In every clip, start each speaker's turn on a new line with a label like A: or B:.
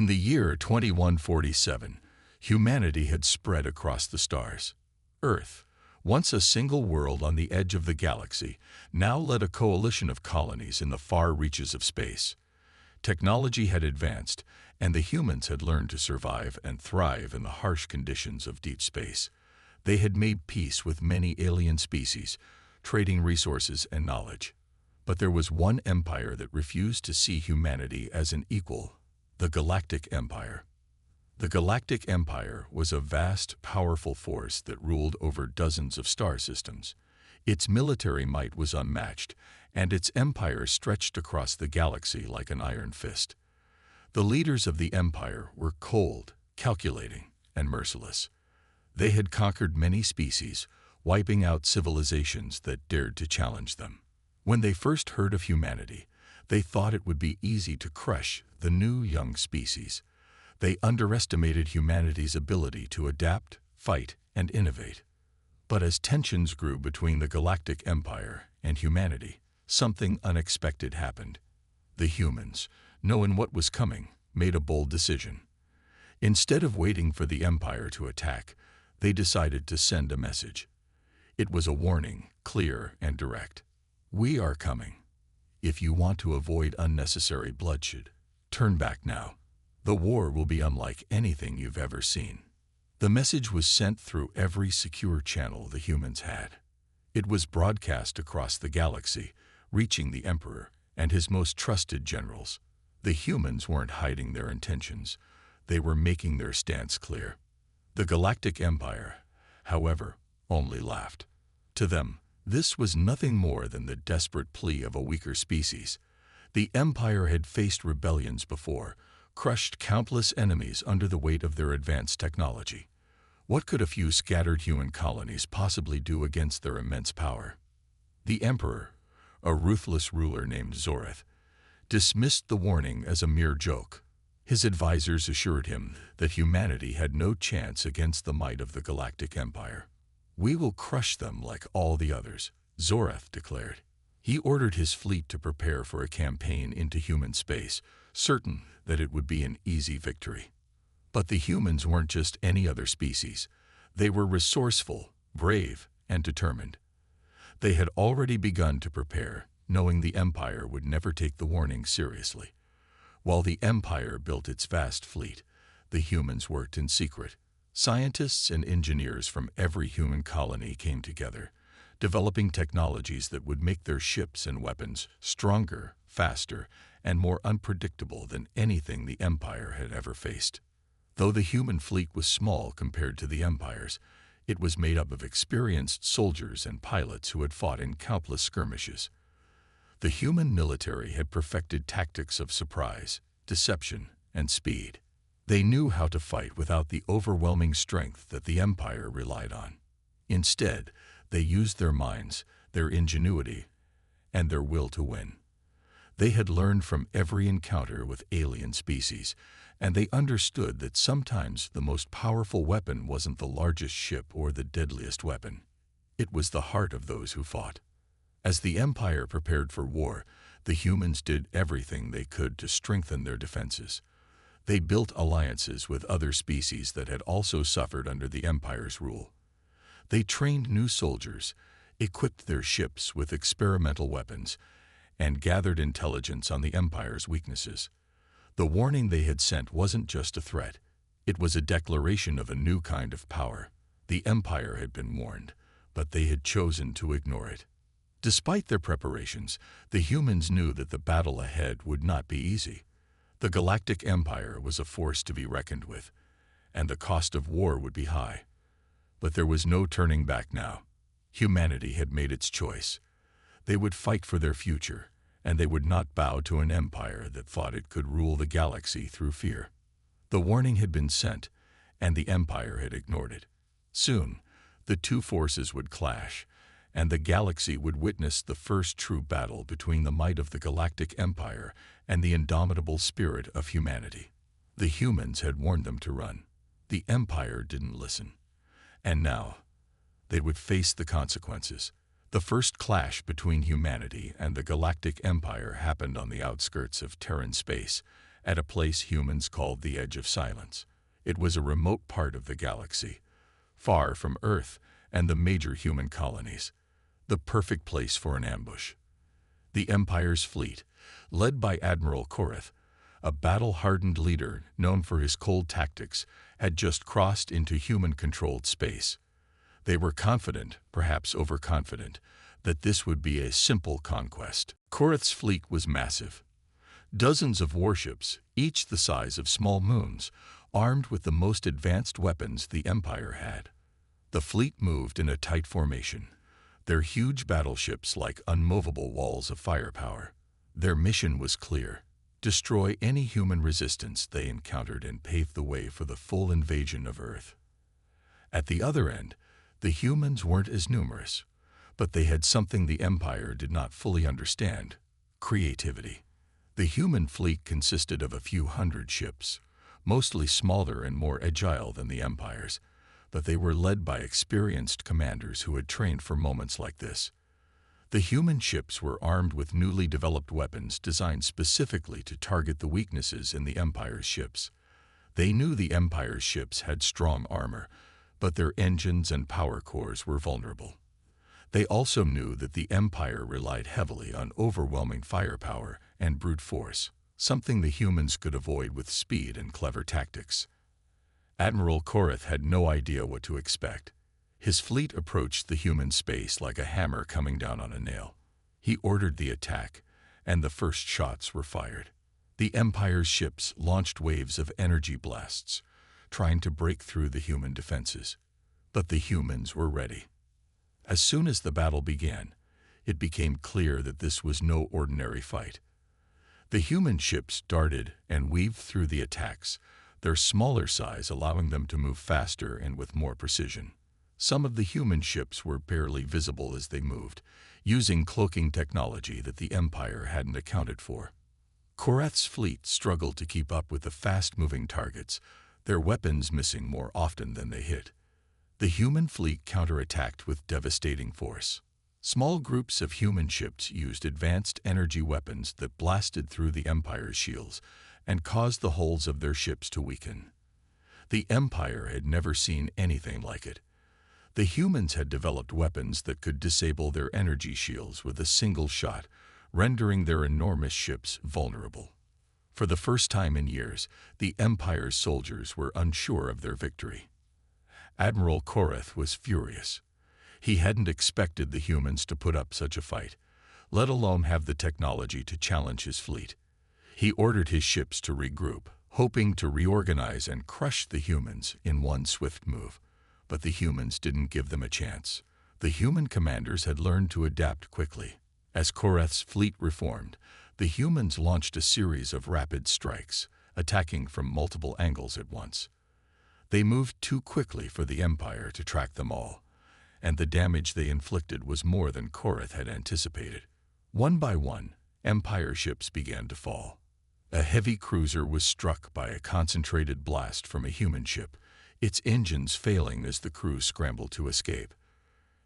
A: In the year 2147, humanity had spread across the stars. Earth, once a single world on the edge of the galaxy, now led a coalition of colonies in the far reaches of space. Technology had advanced, and the humans had learned to survive and thrive in the harsh conditions of deep space. They had made peace with many alien species, trading resources and knowledge. But there was one empire that refused to see humanity as an equal: the Galactic Empire. The Galactic Empire was a vast, powerful force that ruled over dozens of star systems. Its military might was unmatched, and its empire stretched across the galaxy like an iron fist. The leaders of the empire were cold, calculating, and merciless. They had conquered many species, wiping out civilizations that dared to challenge them. When they first heard of humanity, they thought it would be easy to crush the new young species. They underestimated humanity's ability to adapt, fight, and innovate. But as tensions grew between the Galactic Empire and humanity, something unexpected happened. The humans, knowing what was coming, made a bold decision. Instead of waiting for the Empire to attack, they decided to send a message. It was a warning, clear and direct. "We are coming. If you want to avoid unnecessary bloodshed, turn back now. The war will be unlike anything you've ever seen." The message was sent through every secure channel the humans had. It was broadcast across the galaxy, reaching the Emperor and his most trusted generals. The humans weren't hiding their intentions. They were making their stance clear. The Galactic Empire, however, only laughed. To them, this was nothing more than the desperate plea of a weaker species. The Empire had faced rebellions before, crushed countless enemies under the weight of their advanced technology. What could a few scattered human colonies possibly do against their immense power? The Emperor, a ruthless ruler named Zoreth, dismissed the warning as a mere joke. His advisors assured him that humanity had no chance against the might of the Galactic Empire. "We will crush them like all the others," Zoreth declared. He ordered his fleet to prepare for a campaign into human space, certain that it would be an easy victory. But the humans weren't just any other species. They were resourceful, brave, and determined. They had already begun to prepare, knowing the Empire would never take the warning seriously. While the Empire built its vast fleet, the humans worked in secret. Scientists and engineers from every human colony came together, developing technologies that would make their ships and weapons stronger, faster, and more unpredictable than anything the Empire had ever faced. Though the human fleet was small compared to the Empire's, it was made up of experienced soldiers and pilots who had fought in countless skirmishes. The human military had perfected tactics of surprise, deception, and speed. They knew how to fight without the overwhelming strength that the Empire relied on. Instead, they used their minds, their ingenuity, and their will to win. They had learned from every encounter with alien species, and they understood that sometimes the most powerful weapon wasn't the largest ship or the deadliest weapon. It was the heart of those who fought. As the Empire prepared for war, the humans did everything they could to strengthen their defenses. They built alliances with other species that had also suffered under the Empire's rule. They trained new soldiers, equipped their ships with experimental weapons, and gathered intelligence on the Empire's weaknesses. The warning they had sent wasn't just a threat. It was a declaration of a new kind of power. The Empire had been warned, but they had chosen to ignore it. Despite their preparations, the humans knew that the battle ahead would not be easy. The Galactic Empire was a force to be reckoned with, and the cost of war would be high. But there was no turning back now. Humanity had made its choice. They would fight for their future, and they would not bow to an empire that thought it could rule the galaxy through fear. The warning had been sent, and the Empire had ignored it. Soon, the two forces would clash, and the galaxy would witness the first true battle between the might of the Galactic Empire and the indomitable spirit of humanity. The humans had warned them to run. The Empire didn't listen. And now, they would face the consequences. The first clash between humanity and the Galactic Empire happened on the outskirts of Terran space, at a place humans called the Edge of Silence. It was a remote part of the galaxy, far from Earth and the major human colonies, the perfect place for an ambush. The Empire's fleet, led by Admiral Korath, a battle-hardened leader known for his cold tactics, had just crossed into human-controlled space. They were confident, perhaps overconfident, that this would be a simple conquest. Korath's fleet was massive. Dozens of warships, each the size of small moons, armed with the most advanced weapons the Empire had. The fleet moved in a tight formation, their huge battleships like unmovable walls of firepower. Their mission was clear: destroy any human resistance they encountered and pave the way for the full invasion of Earth. At the other end, the humans weren't as numerous, but they had something the Empire did not fully understand: creativity. The human fleet consisted of a few hundred ships, mostly smaller and more agile than the Empire's, but they were led by experienced commanders who had trained for moments like this. The human ships were armed with newly developed weapons designed specifically to target the weaknesses in the Empire's ships. They knew the Empire's ships had strong armor, but their engines and power cores were vulnerable. They also knew that the Empire relied heavily on overwhelming firepower and brute force, something the humans could avoid with speed and clever tactics. Admiral Korath had no idea what to expect. His fleet approached the human space like a hammer coming down on a nail. He ordered the attack, and the first shots were fired. The Empire's ships launched waves of energy blasts, trying to break through the human defenses. But the humans were ready. As soon as the battle began, it became clear that this was no ordinary fight. The human ships darted and weaved through the attacks, their smaller size allowing them to move faster and with more precision. Some of the human ships were barely visible as they moved, using cloaking technology that the Empire hadn't accounted for. Korath's fleet struggled to keep up with the fast-moving targets, their weapons missing more often than they hit. The human fleet counterattacked with devastating force. Small groups of human ships used advanced energy weapons that blasted through the Empire's shields and caused the hulls of their ships to weaken. The Empire had never seen anything like it. The humans had developed weapons that could disable their energy shields with a single shot, rendering their enormous ships vulnerable. For the first time in years, the Empire's soldiers were unsure of their victory. Admiral Korath was furious. He hadn't expected the humans to put up such a fight, let alone have the technology to challenge his fleet. He ordered his ships to regroup, hoping to reorganize and crush the humans in one swift move. But the humans didn't give them a chance. The human commanders had learned to adapt quickly. As Korath's fleet reformed, the humans launched a series of rapid strikes, attacking from multiple angles at once. They moved too quickly for the Empire to track them all, and the damage they inflicted was more than Korath had anticipated. One by one, Empire ships began to fall. A heavy cruiser was struck by a concentrated blast from a human ship, its engines failing as the crew scrambled to escape.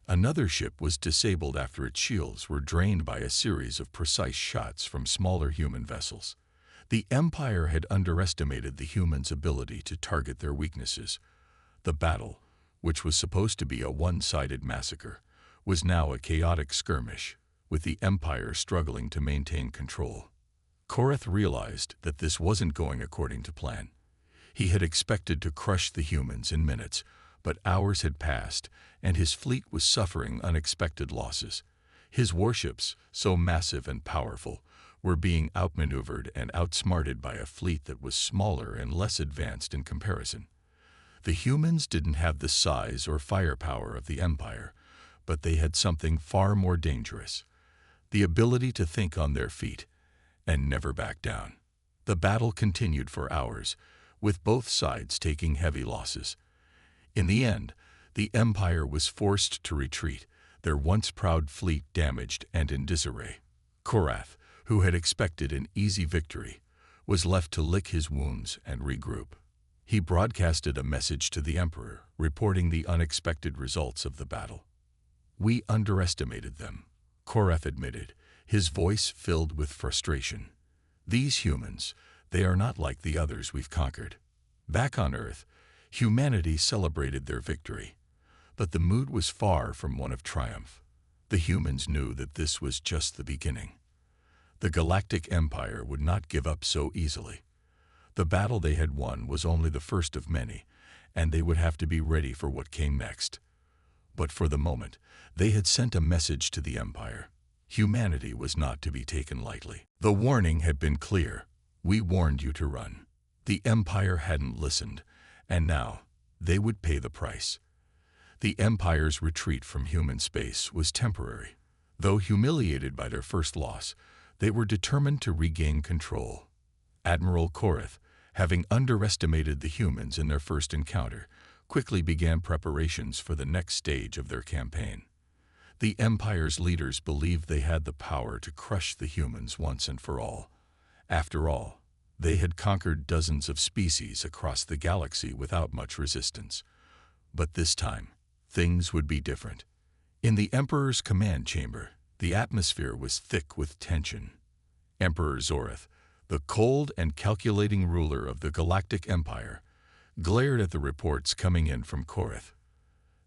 A: Another ship was disabled after its shields were drained by a series of precise shots from smaller human vessels. The Empire had underestimated the humans' ability to target their weaknesses. The battle, which was supposed to be a one-sided massacre, was now a chaotic skirmish, with the Empire struggling to maintain control. Korath realized that this wasn't going according to plan. He had expected to crush the humans in minutes, but hours had passed, and his fleet was suffering unexpected losses. His warships, so massive and powerful, were being outmaneuvered and outsmarted by a fleet that was smaller and less advanced in comparison. The humans didn't have the size or firepower of the Empire, but they had something far more dangerous: the ability to think on their feet and never back down. The battle continued for hours, with both sides taking heavy losses. In the end, the Empire was forced to retreat, their once proud fleet damaged and in disarray. Korath, who had expected an easy victory, was left to lick his wounds and regroup. He broadcasted a message to the Emperor, reporting the unexpected results of the battle. "We underestimated them," Korath admitted, his voice filled with frustration. "These humans, They are not like the others we've conquered. Back on Earth, humanity celebrated their victory. But the mood was far from one of triumph. The humans knew that this was just the beginning. The Galactic Empire would not give up so easily. The battle they had won was only the first of many, and they would have to be ready for what came next. But for the moment, they had sent a message to the Empire. Humanity was not to be taken lightly. The warning had been clear. We warned you to run. The Empire hadn't listened, and now they would pay the price. The Empire's retreat from human space was temporary. Though humiliated by their first loss, they were determined to regain control. Admiral Korath, having underestimated the humans in their first encounter, quickly began preparations for the next stage of their campaign. The Empire's leaders believed they had the power to crush the humans once and for all. After all, they had conquered dozens of species across the galaxy without much resistance. But this time, things would be different. In the Emperor's command chamber, the atmosphere was thick with tension. Emperor Zorath, the cold and calculating ruler of the Galactic Empire, glared at the reports coming in from Korath.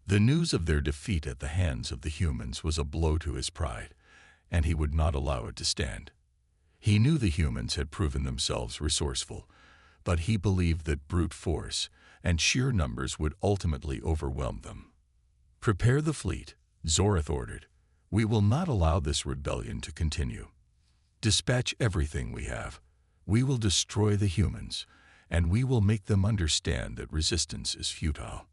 A: The news of their defeat at the hands of the humans was a blow to his pride, and he would not allow it to stand. He knew the humans had proven themselves resourceful, but he believed that brute force and sheer numbers would ultimately overwhelm them. "Prepare the fleet," Zorath ordered. "We will not allow this rebellion to continue. Dispatch everything we have. We will destroy the humans, and we will make them understand that resistance is futile."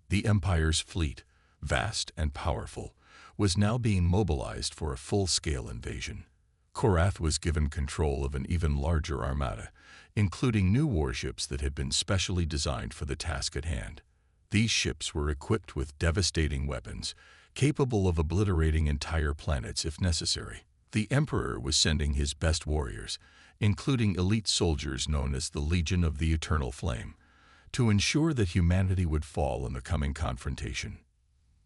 A: The Empire's fleet, vast and powerful, was now being mobilized for a full-scale invasion. Korath was given control of an even larger armada, including new warships that had been specially designed for the task at hand. These ships were equipped with devastating weapons, capable of obliterating entire planets if necessary. The Emperor was sending his best warriors, including elite soldiers known as the Legion of the Eternal Flame, to ensure that humanity would fall in the coming confrontation.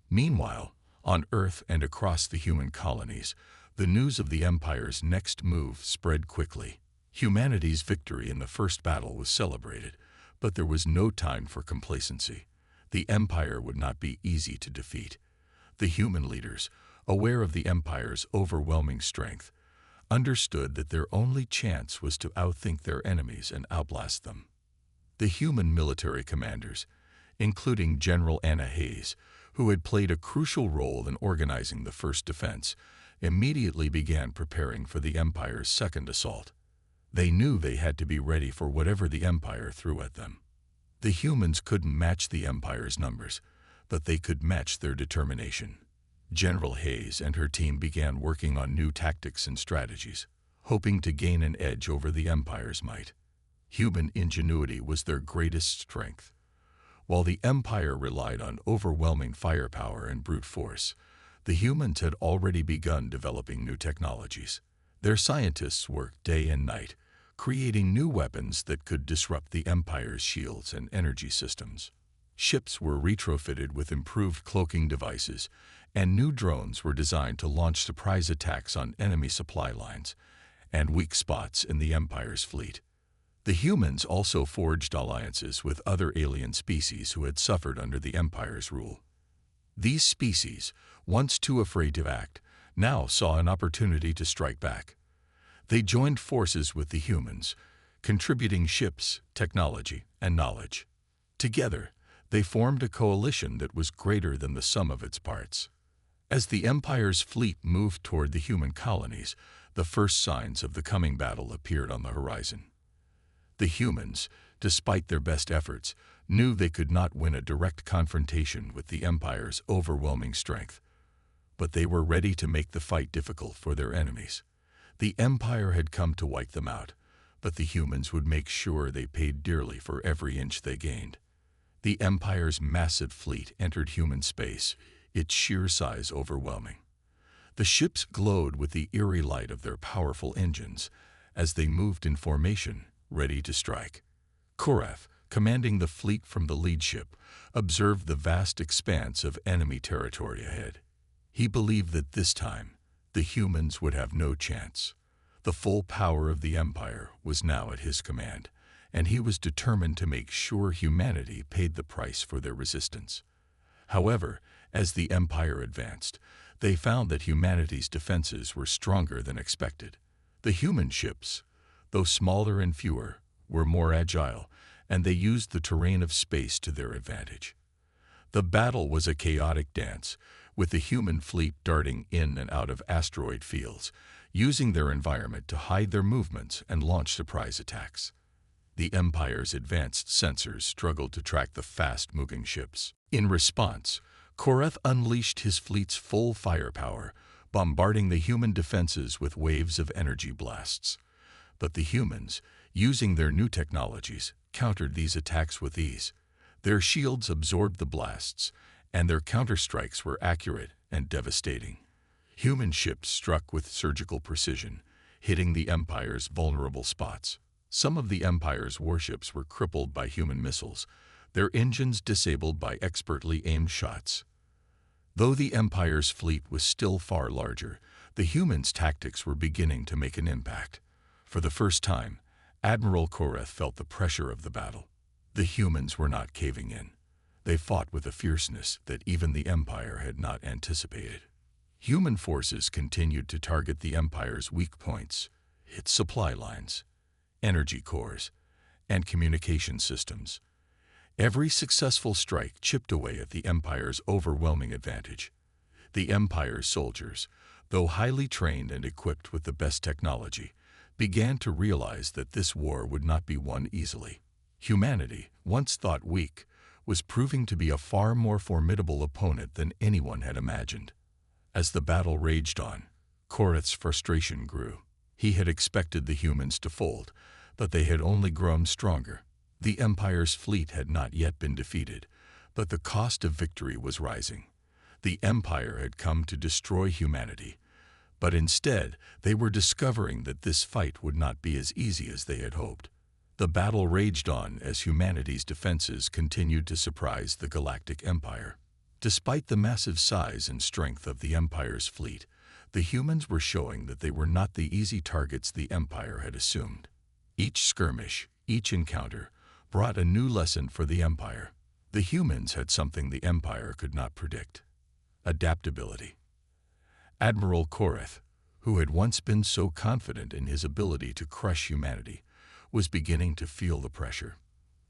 A: Meanwhile, on Earth and across the human colonies, the news of the Empire's next move spread quickly. Humanity's victory in the first battle was celebrated, but there was no time for complacency. The Empire would not be easy to defeat. The human leaders, aware of the Empire's overwhelming strength, understood that their only chance was to outthink their enemies and outlast them. The human military commanders, including General Anna Hayes, who had played a crucial role in organizing the first defense, immediately began preparing for the Empire's second assault. They knew they had to be ready for whatever the Empire threw at them. The humans couldn't match the Empire's numbers, but they could match their determination. General Hayes and her team began working on new tactics and strategies, hoping to gain an edge over the Empire's might. Human ingenuity was their greatest strength. While the Empire relied on overwhelming firepower and brute force, the humans had already begun developing new technologies. Their scientists worked day and night, creating new weapons that could disrupt the Empire's shields and energy systems. Ships were retrofitted with improved cloaking devices, and new drones were designed to launch surprise attacks on enemy supply lines and weak spots in the Empire's fleet. The humans also forged alliances with other alien species who had suffered under the Empire's rule. These species, once too afraid to act, now saw an opportunity to strike back. They joined forces with the humans, contributing ships, technology, and knowledge. Together, they formed a coalition that was greater than the sum of its parts. As the Empire's fleet moved toward the human colonies, the first signs of the coming battle appeared on the horizon. The humans, despite their best efforts, knew they could not win a direct confrontation with the Empire's overwhelming strength. But they were ready to make the fight difficult for their enemies. The Empire had come to wipe them out, but the humans would make sure they paid dearly for every inch they gained. The Empire's massive fleet entered human space, its sheer size overwhelming. The ships glowed with the eerie light of their powerful engines as they moved in formation, ready to strike. Korath, commanding the fleet from the lead ship, observed the vast expanse of enemy territory ahead. He believed that this time, the humans would have no chance. The full power of the Empire was now at his command, and he was determined to make sure humanity paid the price for their resistance. However, as the Empire advanced, they found that humanity's defenses were stronger than expected. The human ships, though smaller and fewer, were more agile, and they used the terrain of space to their advantage. The battle was a chaotic dance, with the human fleet darting in and out of asteroid fields, using their environment to hide their movements and launch surprise attacks. The Empire's advanced sensors struggled to track the fast-moving ships. In response, Korath unleashed his fleet's full firepower, bombarding the human defenses with waves of energy blasts. But the humans, using their new technologies, countered these attacks with ease. Their shields absorbed the blasts, and their counterstrikes were accurate and devastating. Human ships struck with surgical precision, hitting the Empire's vulnerable spots. Some of the Empire's warships were crippled by human missiles, their engines disabled by expertly aimed shots. Though the Empire's fleet was still far larger, the humans' tactics were beginning to make an impact. For the first time, Admiral Korath felt the pressure of the battle. The humans were not caving in. They fought with a fierceness that even the Empire had not anticipated. Human forces continued to target the Empire's weak points, its supply lines, energy cores, and communication systems. Every successful strike chipped away at the Empire's overwhelming advantage. The Empire's soldiers, though highly trained and equipped with the best technology, began to realize that this war would not be won easily. Humanity, once thought weak, was proving to be a far more formidable opponent than anyone had imagined. As the battle raged on, Korath's frustration grew. He had expected the humans to fold, but they had only grown stronger. The Empire's fleet had not yet been defeated, but the cost of victory was rising. The Empire had come to destroy humanity, but instead they were discovering that this fight would not be as easy as they had hoped. The battle raged on as humanity's defenses continued to surprise the Galactic Empire. Despite the massive size and strength of the Empire's fleet, the humans were showing that they were not the easy targets the Empire had assumed. Each skirmish, each encounter, brought a new lesson for the Empire. The humans had something the Empire could not predict: adaptability. Admiral Korath, who had once been so confident in his ability to crush humanity, was beginning to feel the pressure.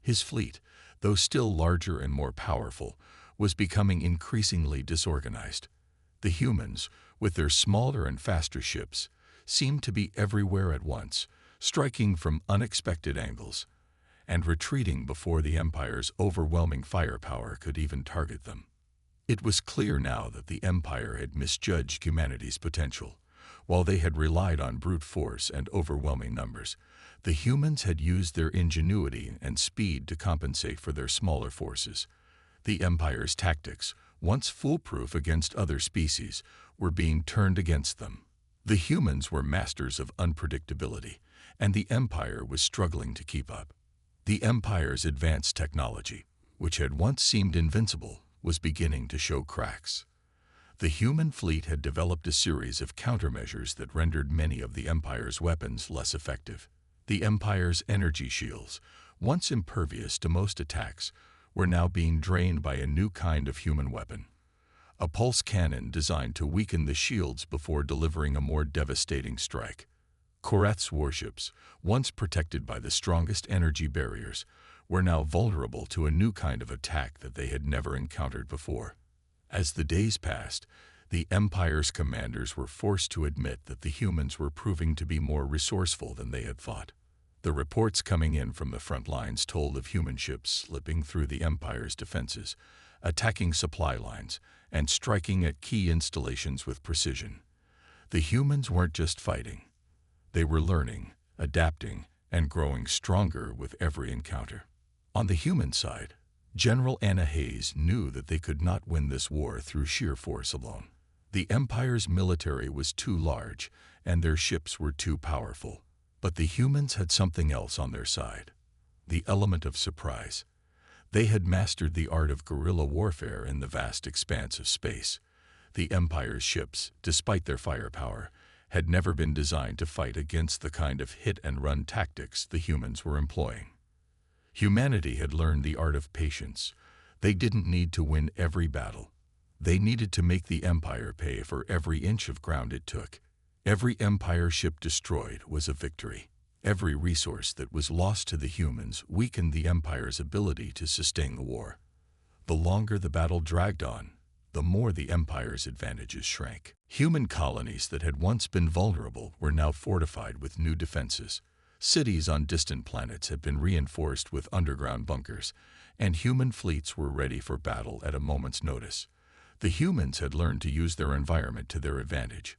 A: His fleet, though still larger and more powerful, was becoming increasingly disorganized. The humans, with their smaller and faster ships, seemed to be everywhere at once, striking from unexpected angles, and retreating before the Empire's overwhelming firepower could even target them. It was clear now that the Empire had misjudged humanity's potential. While they had relied on brute force and overwhelming numbers, the humans had used their ingenuity and speed to compensate for their smaller forces. The Empire's tactics, once foolproof against other species, were being turned against them. The humans were masters of unpredictability, and the Empire was struggling to keep up. The Empire's advanced technology, which had once seemed invincible, was beginning to show cracks. The human fleet had developed a series of countermeasures that rendered many of the Empire's weapons less effective. The Empire's energy shields, once impervious to most attacks, were now being drained by a new kind of human weapon: a pulse cannon designed to weaken the shields before delivering a more devastating strike. Korath's warships, once protected by the strongest energy barriers, were now vulnerable to a new kind of attack that they had never encountered before. As the days passed, the Empire's commanders were forced to admit that the humans were proving to be more resourceful than they had thought. The reports coming in from the front lines told of human ships slipping through the Empire's defenses, attacking supply lines, and striking at key installations with precision. The humans weren't just fighting. They were learning, adapting, and growing stronger with every encounter. On the human side, General Anna Hayes knew that they could not win this war through sheer force alone. The Empire's military was too large, and their ships were too powerful. But the humans had something else on their side: the element of surprise. They had mastered the art of guerrilla warfare in the vast expanse of space. The Empire's ships, despite their firepower, had never been designed to fight against the kind of hit-and-run tactics the humans were employing. Humanity had learned the art of patience. They didn't need to win every battle. They needed to make the Empire pay for every inch of ground it took. Every Empire ship destroyed was a victory. Every resource that was lost to the humans weakened the Empire's ability to sustain the war. The longer the battle dragged on, the more the Empire's advantages shrank. Human colonies that had once been vulnerable were now fortified with new defenses. Cities on distant planets had been reinforced with underground bunkers, and human fleets were ready for battle at a moment's notice. The humans had learned to use their environment to their advantage.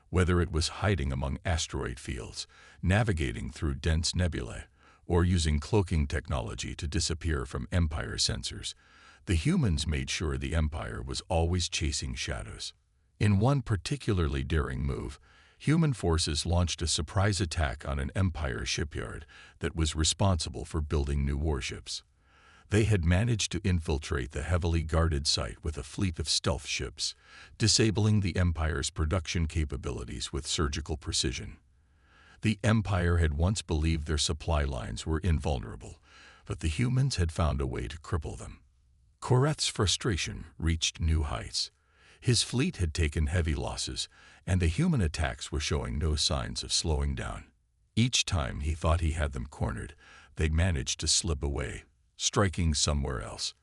A: Whether it was hiding among asteroid fields, navigating through dense nebulae, or using cloaking technology to disappear from Empire sensors, the humans made sure the Empire was always chasing shadows. In one particularly daring move, human forces launched a surprise attack on an Empire shipyard that was responsible for building new warships. They had managed to infiltrate the heavily guarded site with a fleet of stealth ships, disabling the Empire's production capabilities with surgical precision. The Empire had once believed their supply lines were invulnerable, but the humans had found a way to cripple them. Koreth's frustration reached new heights. His fleet had taken heavy losses, and the human attacks were showing no signs of slowing down. Each time he thought he had them cornered, they managed to slip away, striking somewhere else.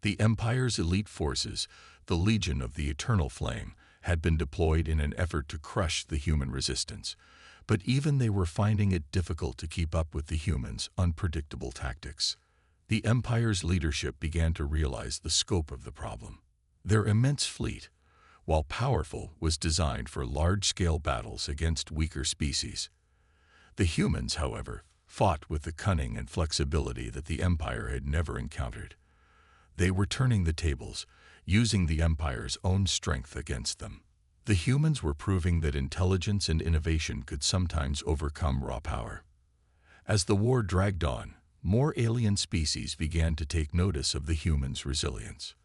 A: The Empire's elite forces, the Legion of the Eternal Flame, had been deployed in an effort to crush the human resistance, but even they were finding it difficult to keep up with the humans' unpredictable tactics. The Empire's leadership began to realize the scope of the problem. Their immense fleet, while powerful, was designed for large-scale battles against weaker species. The humans, however, fought with the cunning and flexibility that the Empire had never encountered. They were turning the tables, using the Empire's own strength against them. The humans were proving that intelligence and innovation could sometimes overcome raw power. As the war dragged on, more alien species began to take notice of the humans' resilience.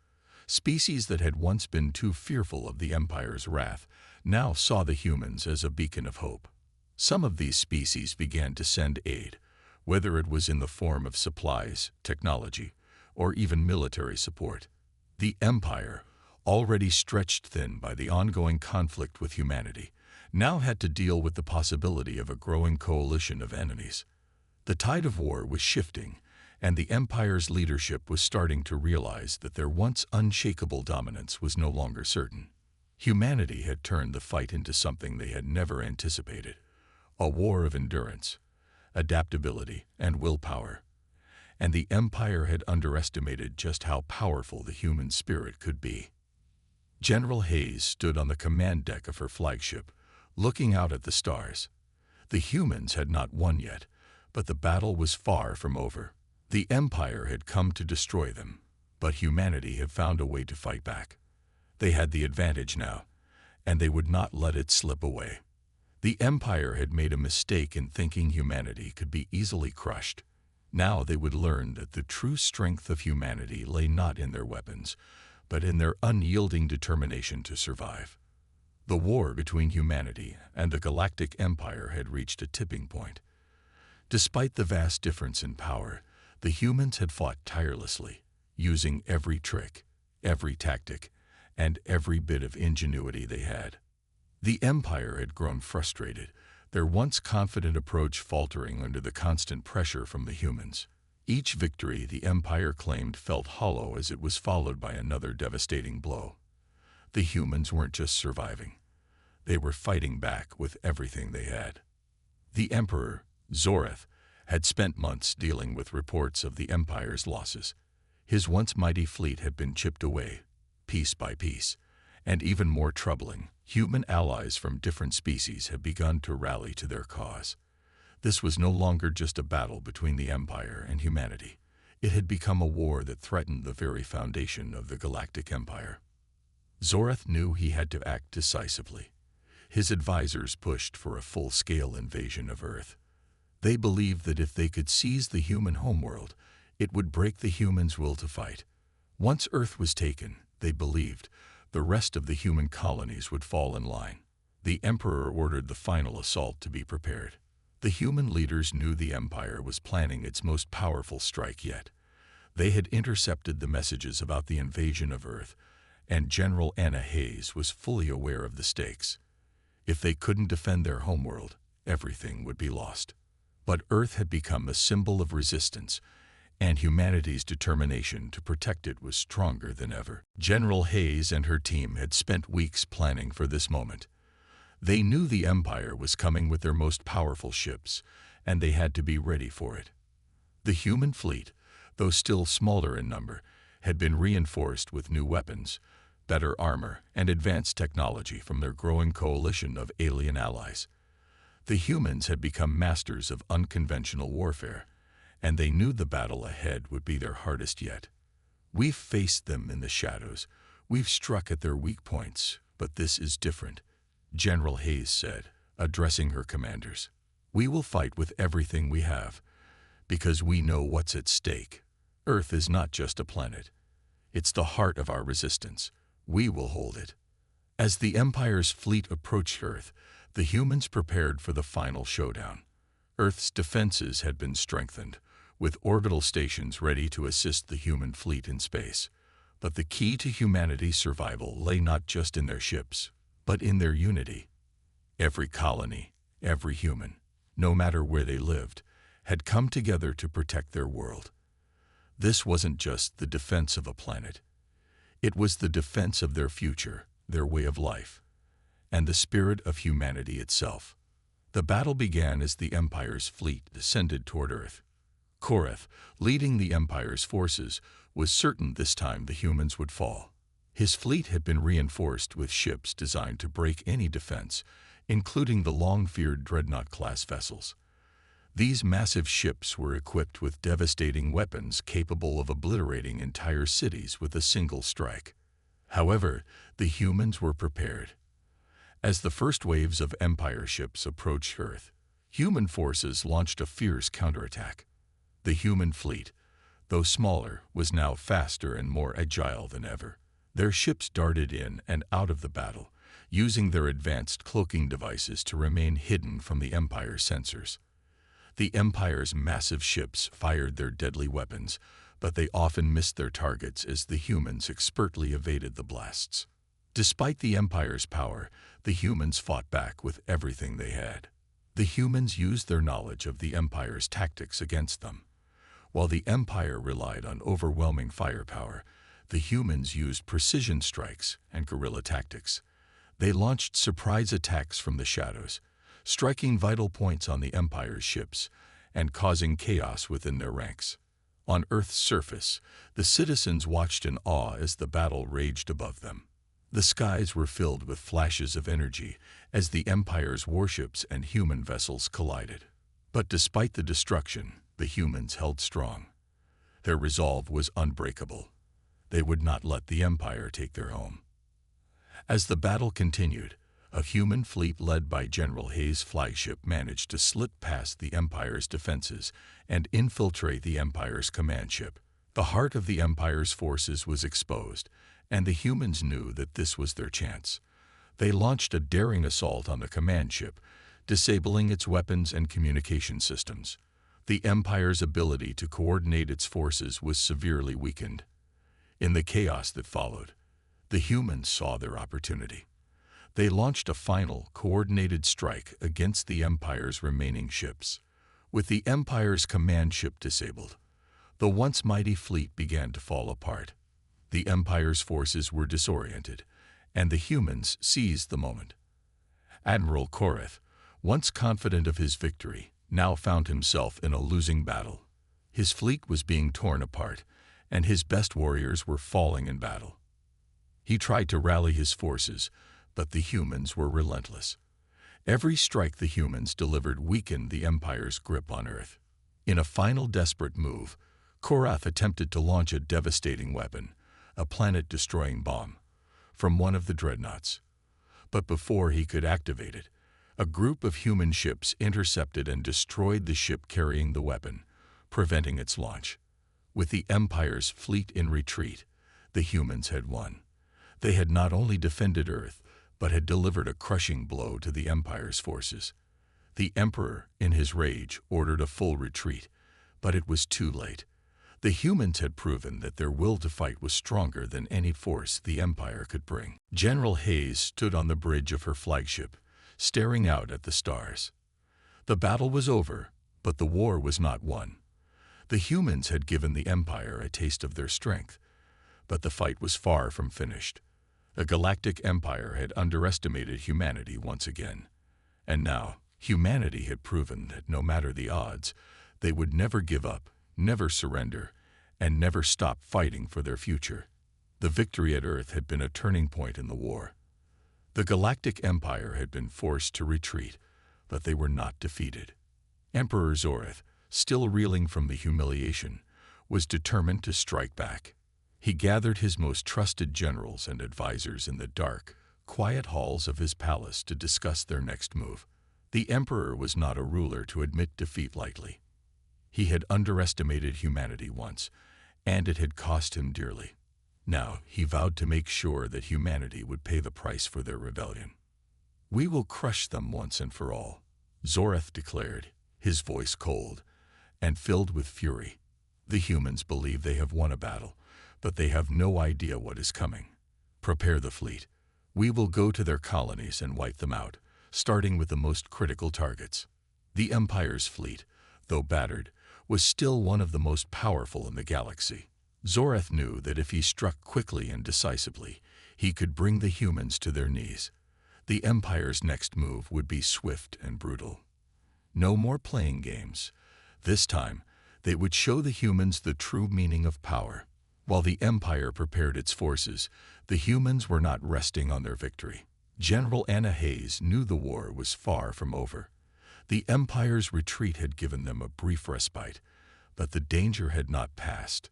A: Species that had once been too fearful of the Empire's wrath now saw the humans as a beacon of hope. Some of these species began to send aid, whether it was in the form of supplies, technology, or even military support. The Empire, already stretched thin by the ongoing conflict with humanity, now had to deal with the possibility of a growing coalition of enemies. The tide of war was shifting, and the Empire's leadership was starting to realize that their once unshakable dominance was no longer certain. Humanity had turned the fight into something they had never anticipated, a war of endurance, adaptability, and willpower. And the Empire had underestimated just how powerful the human spirit could be. General Hayes stood on the command deck of her flagship, looking out at the stars. The humans had not won yet, but the battle was far from over. The Empire had come to destroy them, but humanity had found a way to fight back. They had the advantage now, and they would not let it slip away. The Empire had made a mistake in thinking humanity could be easily crushed. Now they would learn that the true strength of humanity lay not in their weapons, but in their unyielding determination to survive. The war between humanity and the Galactic Empire had reached a tipping point. Despite the vast difference in power, the humans had fought tirelessly, using every trick, every tactic, and every bit of ingenuity they had. The Empire had grown frustrated, their once confident approach faltering under the constant pressure from the humans. Each victory the Empire claimed felt hollow as it was followed by another devastating blow. The humans weren't just surviving. They were fighting back with everything they had. The Emperor, Zoreth, had spent months dealing with reports of the Empire's losses. His once mighty fleet had been chipped away, piece by piece, and even more troubling, human allies from different species had begun to rally to their cause. This was no longer just a battle between the Empire and humanity. It had become a war that threatened the very foundation of the Galactic Empire. Zoreth knew he had to act decisively. His advisors pushed for a full-scale invasion of Earth. They believed that if they could seize the human homeworld, it would break the humans' will to fight. Once Earth was taken, they believed, the rest of the human colonies would fall in line. The Emperor ordered the final assault to be prepared. The human leaders knew the Empire was planning its most powerful strike yet. They had intercepted the messages about the invasion of Earth, and General Anna Hayes was fully aware of the stakes. If they couldn't defend their homeworld, everything would be lost. But Earth had become a symbol of resistance, and humanity's determination to protect it was stronger than ever. General Hayes and her team had spent weeks planning for this moment. They knew the Empire was coming with their most powerful ships, and they had to be ready for it. The human fleet, though still smaller in number, had been reinforced with new weapons, better armor, and advanced technology from their growing coalition of alien allies. The humans had become masters of unconventional warfare, and they knew the battle ahead would be their hardest yet. We've faced them in the shadows, we've struck at their weak points, but this is different, General Hayes said, addressing her commanders. We will fight with everything we have, because we know what's at stake. Earth is not just a planet. It's the heart of our resistance. We will hold it. As the Empire's fleet approached Earth, the humans prepared for the final showdown. Earth's defenses had been strengthened, with orbital stations ready to assist the human fleet in space. But the key to humanity's survival lay not just in their ships, but in their unity. Every colony, every human, no matter where they lived, had come together to protect their world. This wasn't just the defense of a planet. It was the defense of their future, their way of life, and the spirit of humanity itself. The battle began as the Empire's fleet descended toward Earth. Korath, leading the Empire's forces, was certain this time the humans would fall. His fleet had been reinforced with ships designed to break any defense, including the long-feared Dreadnought-class vessels. These massive ships were equipped with devastating weapons capable of obliterating entire cities with a single strike. However, the humans were prepared. As the first waves of Empire ships approached Earth, human forces launched a fierce counterattack. The human fleet, though smaller, was now faster and more agile than ever. Their ships darted in and out of the battle, using their advanced cloaking devices to remain hidden from the Empire's sensors. The Empire's massive ships fired their deadly weapons, but they often missed their targets as the humans expertly evaded the blasts. Despite the Empire's power, the humans fought back with everything they had. The humans used their knowledge of the Empire's tactics against them. While the Empire relied on overwhelming firepower, the humans used precision strikes and guerrilla tactics. They launched surprise attacks from the shadows, striking vital points on the Empire's ships and causing chaos within their ranks. On Earth's surface, the citizens watched in awe as the battle raged above them. The skies were filled with flashes of energy as the Empire's warships and human vessels collided. But despite the destruction, the humans held strong. Their resolve was unbreakable. They would not let the Empire take their home. As the battle continued, a human fleet led by General Hayes' flagship managed to slip past the Empire's defenses and infiltrate the Empire's command ship. The heart of the Empire's forces was exposed, and the humans knew that this was their chance. They launched a daring assault on the command ship, disabling its weapons and communication systems. The Empire's ability to coordinate its forces was severely weakened. In the chaos that followed, the humans saw their opportunity. They launched a final, coordinated strike against the Empire's remaining ships. With the Empire's command ship disabled, the once mighty fleet began to fall apart. The Empire's forces were disoriented, and the humans seized the moment. Admiral Korath, once confident of his victory, now found himself in a losing battle. His fleet was being torn apart, and his best warriors were falling in battle. He tried to rally his forces, but the humans were relentless. Every strike the humans delivered weakened the Empire's grip on Earth. In a final desperate move, Korath attempted to launch a devastating weapon, a planet-destroying bomb, from one of the dreadnoughts. But before he could activate it, a group of human ships intercepted and destroyed the ship carrying the weapon, preventing its launch. With the Empire's fleet in retreat, the humans had won. They had not only defended Earth, but had delivered a crushing blow to the Empire's forces. The Emperor, in his rage, ordered a full retreat, but it was too late. The humans had proven that their will to fight was stronger than any force the Empire could bring. General Hayes stood on the bridge of her flagship, staring out at the stars. The battle was over, but the war was not won. The humans had given the Empire a taste of their strength, but the fight was far from finished. The Galactic Empire had underestimated humanity once again, and now humanity had proven that no matter the odds, they would never give up, never surrender, and never stop fighting for their future. The victory at Earth had been a turning point in the war. The Galactic Empire had been forced to retreat, but they were not defeated. Emperor Zoreth, still reeling from the humiliation, was determined to strike back. He gathered his most trusted generals and advisors in the dark, quiet halls of his palace to discuss their next move. The Emperor was not a ruler to admit defeat lightly. He had underestimated humanity once, and it had cost him dearly. Now he vowed to make sure that humanity would pay the price for their rebellion. "We will crush them once and for all," Zoreth declared, his voice cold and filled with fury. "The humans believe they have won a battle, but they have no idea what is coming. Prepare the fleet. We will go to their colonies and wipe them out, starting with the most critical targets." The Empire's fleet, though battered, was still one of the most powerful in the galaxy. Zoreth knew that if he struck quickly and decisively, he could bring the humans to their knees. The Empire's next move would be swift and brutal. No more playing games. This time, they would show the humans the true meaning of power. While the Empire prepared its forces, the humans were not resting on their victory. General Anna Hayes knew the war was far from over. The Empire's retreat had given them a brief respite, but the danger had not passed.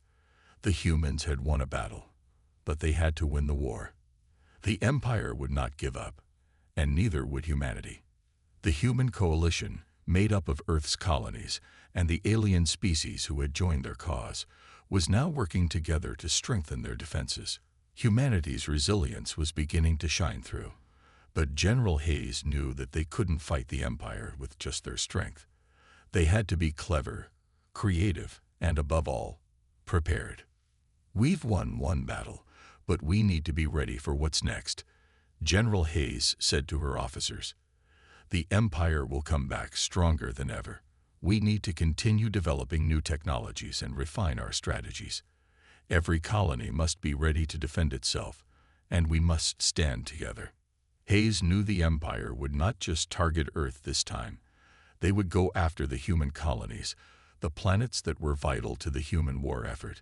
A: The humans had won a battle, but they had to win the war. The Empire would not give up, and neither would humanity. The human coalition, made up of Earth's colonies and the alien species who had joined their cause, was now working together to strengthen their defenses. Humanity's resilience was beginning to shine through, but General Hayes knew that they couldn't fight the Empire with just their strength. They had to be clever, creative, and above all, prepared. "We've won one battle, but we need to be ready for what's next," General Hayes said to her officers. "The Empire will come back stronger than ever. We need to continue developing new technologies and refine our strategies. Every colony must be ready to defend itself, and we must stand together." Hayes knew the Empire would not just target Earth this time. They would go after the human colonies, the planets that were vital to the human war effort.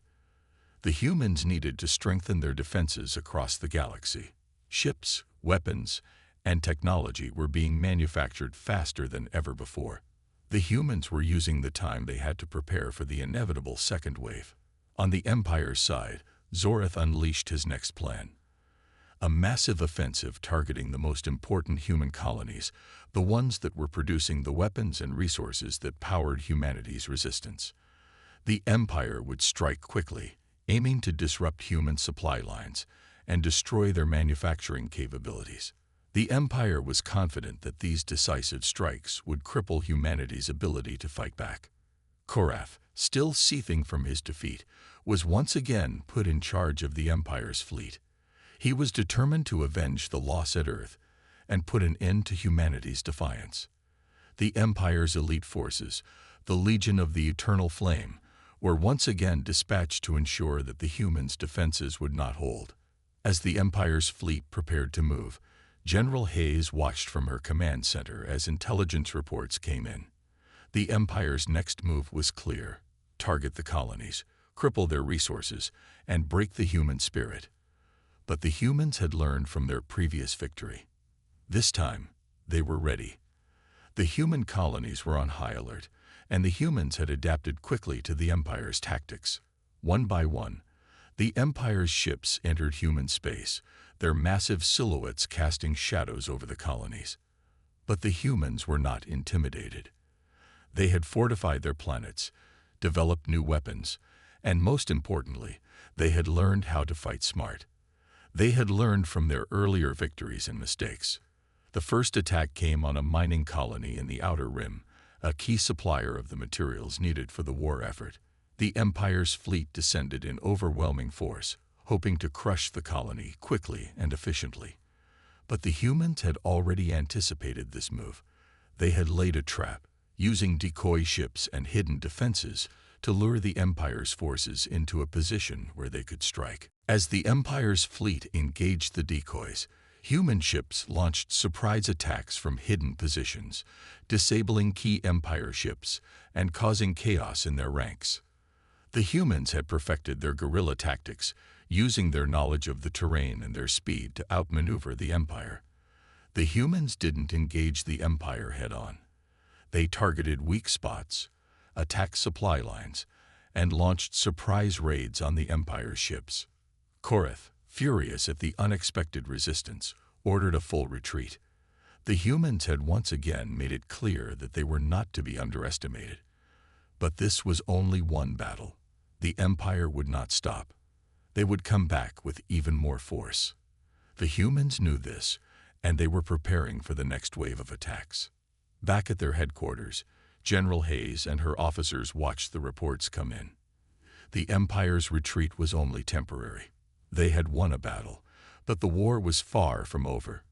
A: The humans needed to strengthen their defenses across the galaxy. Ships, weapons, and technology were being manufactured faster than ever before. The humans were using the time they had to prepare for the inevitable second wave. On the Empire's side, Zoreth unleashed his next plan. A massive offensive targeting the most important human colonies, the ones that were producing the weapons and resources that powered humanity's resistance. The Empire would strike quickly, aiming to disrupt human supply lines and destroy their manufacturing capabilities. The Empire was confident that these decisive strikes would cripple humanity's ability to fight back. Korath, still seething from his defeat, was once again put in charge of the Empire's fleet. He was determined to avenge the loss at Earth and put an end to humanity's defiance. The Empire's elite forces, the Legion of the Eternal Flame, were once again dispatched to ensure that the humans' defenses would not hold. As the Empire's fleet prepared to move, General Hayes watched from her command center as intelligence reports came in. The Empire's next move was clear: target the colonies, cripple their resources, and break the human spirit. But the humans had learned from their previous victory. This time, they were ready. The human colonies were on high alert, and the humans had adapted quickly to the Empire's tactics. One by one, the Empire's ships entered human space, their massive silhouettes casting shadows over the colonies. But the humans were not intimidated. They had fortified their planets, developed new weapons, and most importantly, they had learned how to fight smart. They had learned from their earlier victories and mistakes. The first attack came on a mining colony in the Outer Rim, a key supplier of the materials needed for the war effort. The Empire's fleet descended in overwhelming force, hoping to crush the colony quickly and efficiently. But the humans had already anticipated this move. They had laid a trap, using decoy ships and hidden defenses to lure the Empire's forces into a position where they could strike. As the Empire's fleet engaged the decoys, human ships launched surprise attacks from hidden positions, disabling key Empire ships and causing chaos in their ranks. The humans had perfected their guerrilla tactics, using their knowledge of the terrain and their speed to outmaneuver the Empire. The humans didn't engage the Empire head-on. They targeted weak spots, attacked supply lines, and launched surprise raids on the Empire's ships. Korath, furious at the unexpected resistance, ordered a full retreat. The humans had once again made it clear that they were not to be underestimated. But this was only one battle. The Empire would not stop. They would come back with even more force. The humans knew this, and they were preparing for the next wave of attacks. Back at their headquarters, General Hayes and her officers watched the reports come in. The Empire's retreat was only temporary. They had won a battle, but the war was far from over.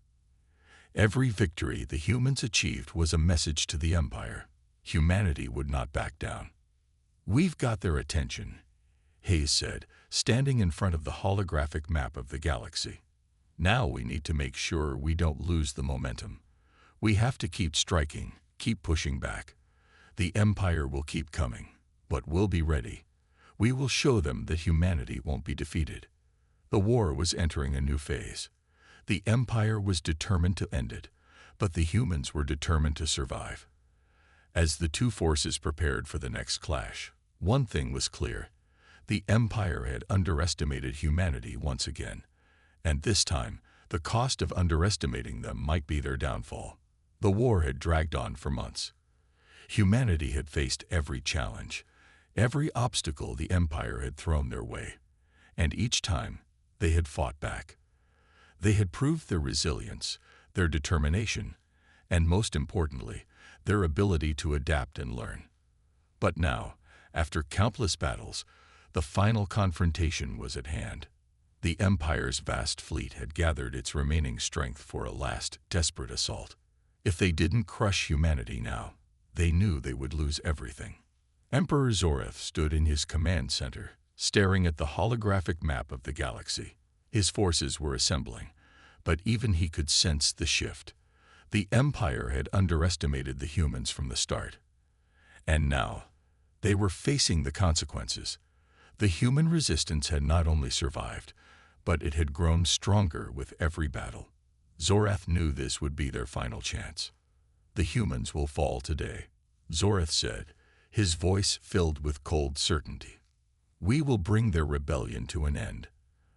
A: Every victory the humans achieved was a message to the Empire. Humanity would not back down. "We've got their attention," Hayes said, standing in front of the holographic map of the galaxy. "Now we need to make sure we don't lose the momentum. We have to keep striking, keep pushing back. The Empire will keep coming, but we'll be ready. We will show them that humanity won't be defeated." The war was entering a new phase. The Empire was determined to end it, but the humans were determined to survive. As the two forces prepared for the next clash, one thing was clear. The Empire had underestimated humanity once again, and this time, the cost of underestimating them might be their downfall. The war had dragged on for months. Humanity had faced every challenge, every obstacle the Empire had thrown their way, and each time they had fought back. They had proved their resilience, their determination, and most importantly, their ability to adapt and learn. But now, after countless battles, the final confrontation was at hand. The Empire's vast fleet had gathered its remaining strength for a last, desperate assault. If they didn't crush humanity now, they knew they would lose everything. Emperor Zorath stood in his command center, staring at the holographic map of the galaxy. His forces were assembling, but even he could sense the shift. The Empire had underestimated the humans from the start. And now, they were facing the consequences. The human resistance had not only survived, but it had grown stronger with every battle. Zorath knew this would be their final chance. "The humans will fall today," Zorath said, his voice filled with cold certainty. "We will bring their rebellion to an end.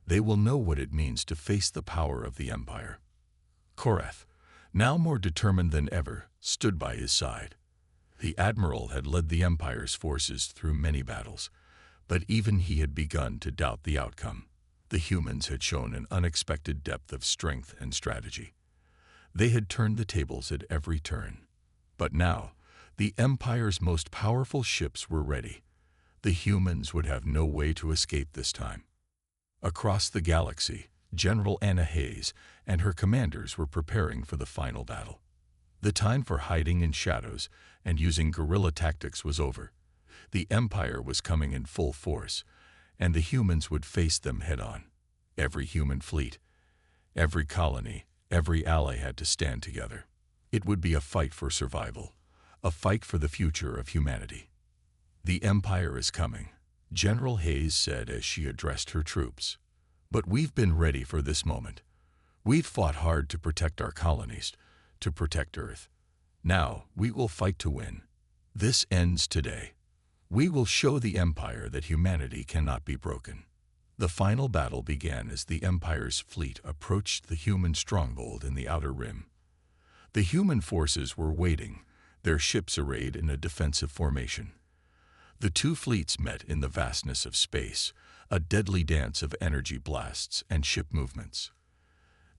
A: They will know what it means to face the power of the Empire." Korath, now more determined than ever, stood by his side. The Admiral had led the Empire's forces through many battles, but even he had begun to doubt the outcome. The humans had shown an unexpected depth of strength and strategy. They had turned the tables at every turn. But now, the Empire's most powerful ships were ready. The humans would have no way to escape this time. Across the galaxy, General Anna Hayes and her commanders were preparing for the final battle. The time for hiding in shadows and using guerrilla tactics was over. The Empire was coming in full force, and the humans would face them head-on. Every human fleet, every colony, every ally had to stand together. It would be a fight for survival, a fight for the future of humanity. "The Empire is coming," General Hayes said as she addressed her troops. "But we've been ready for this moment. We've fought hard to protect our colonies, to protect Earth. Now we will fight to win. This ends today. We will show the Empire that humanity cannot be broken." The final battle began as the Empire's fleet approached the human stronghold in the Outer Rim. The human forces were waiting, their ships arrayed in a defensive formation. The two fleets met in the vastness of space, a deadly dance of energy blasts and ship movements.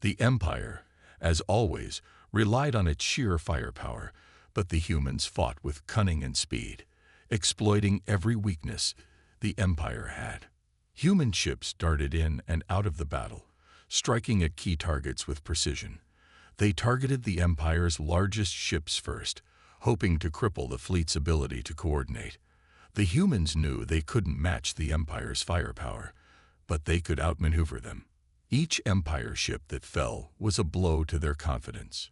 A: The Empire, as always, relied on its sheer firepower, but the humans fought with cunning and speed, exploiting every weakness the Empire had. Human ships darted in and out of the battle, striking at key targets with precision. They targeted the Empire's largest ships first, hoping to cripple the fleet's ability to coordinate. The humans knew they couldn't match the Empire's firepower, but they could outmaneuver them. Each Empire ship that fell was a blow to their confidence.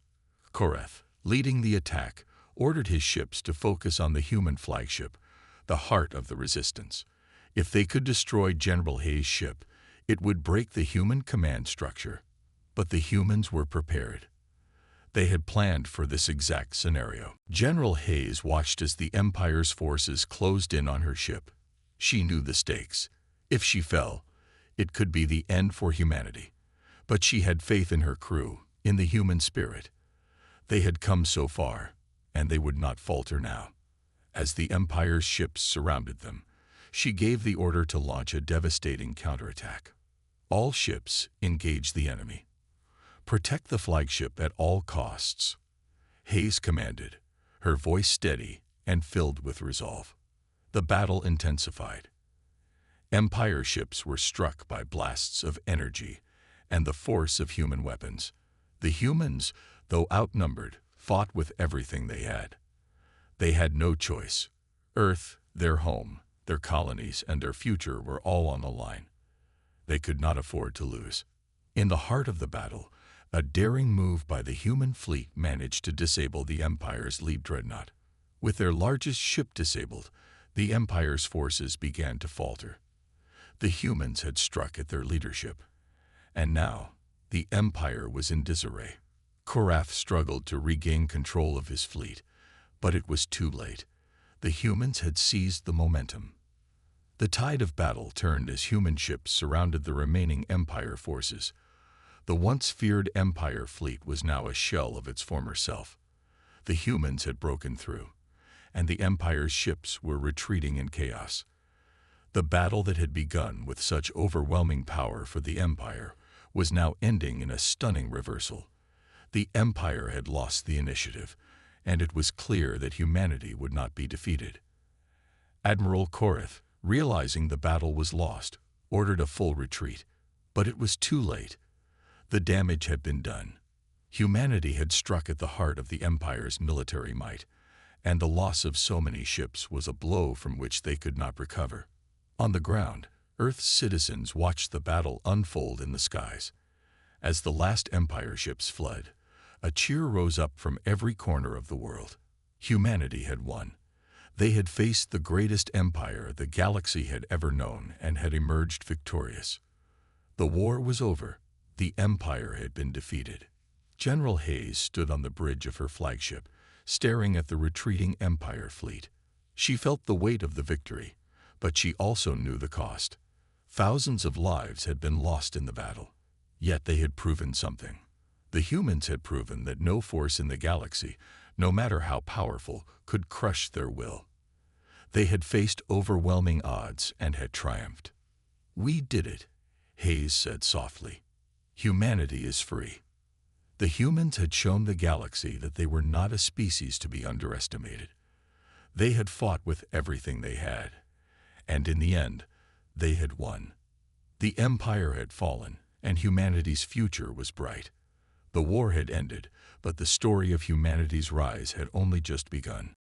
A: Koreth, leading the attack, ordered his ships to focus on the human flagship, the heart of the resistance. If they could destroy General Hayes' ship, it would break the human command structure. But the humans were prepared. They had planned for this exact scenario. General Hayes watched as the Empire's forces closed in on her ship. She knew the stakes. If she fell, it could be the end for humanity. But she had faith in her crew, in the human spirit. They had come so far, and they would not falter now. As the Empire's ships surrounded them, she gave the order to launch a devastating counterattack. All ships engage the enemy. Protect the flagship at all costs. Hayes commanded, her voice steady and filled with resolve. The battle intensified. Empire ships were struck by blasts of energy and the force of human weapons. The humans, though outnumbered, fought with everything they had. They had no choice. Earth, their home, their colonies, and their future were all on the line. They could not afford to lose. In the heart of the battle, a daring move by the human fleet managed to disable the Empire's lead dreadnought. With their largest ship disabled, the Empire's forces began to falter. The humans had struck at their leadership, and now the Empire was in disarray. Koreth struggled to regain control of his fleet, but it was too late. The humans had seized the momentum. The tide of battle turned as human ships surrounded the remaining Empire forces. The once feared Empire fleet was now a shell of its former self. The humans had broken through, and the Empire's ships were retreating in chaos. The battle that had begun with such overwhelming power for the Empire was now ending in a stunning reversal. The Empire had lost the initiative, and it was clear that humanity would not be defeated. Admiral Koreth, realizing the battle was lost, ordered a full retreat, but it was too late. The damage had been done. Humanity had struck at the heart of the Empire's military might, and the loss of so many ships was a blow from which they could not recover. On the ground, Earth's citizens watched the battle unfold in the skies. As the last Empire ships fled, a cheer rose up from every corner of the world. Humanity had won. They had faced the greatest empire the galaxy had ever known and had emerged victorious. The war was over. The Empire had been defeated. General Hayes stood on the bridge of her flagship, staring at the retreating Empire fleet. She felt the weight of the victory, but she also knew the cost. Thousands of lives had been lost in the battle, yet they had proven something. The humans had proven that no force in the galaxy, no matter how powerful, could crush their will. They had faced overwhelming odds and had triumphed. "We did it," Hayes said softly. "Humanity is free." The humans had shown the galaxy that they were not a species to be underestimated. They had fought with everything they had, and in the end, they had won. The Empire had fallen, and humanity's future was bright. The war had ended, but the story of humanity's rise had only just begun.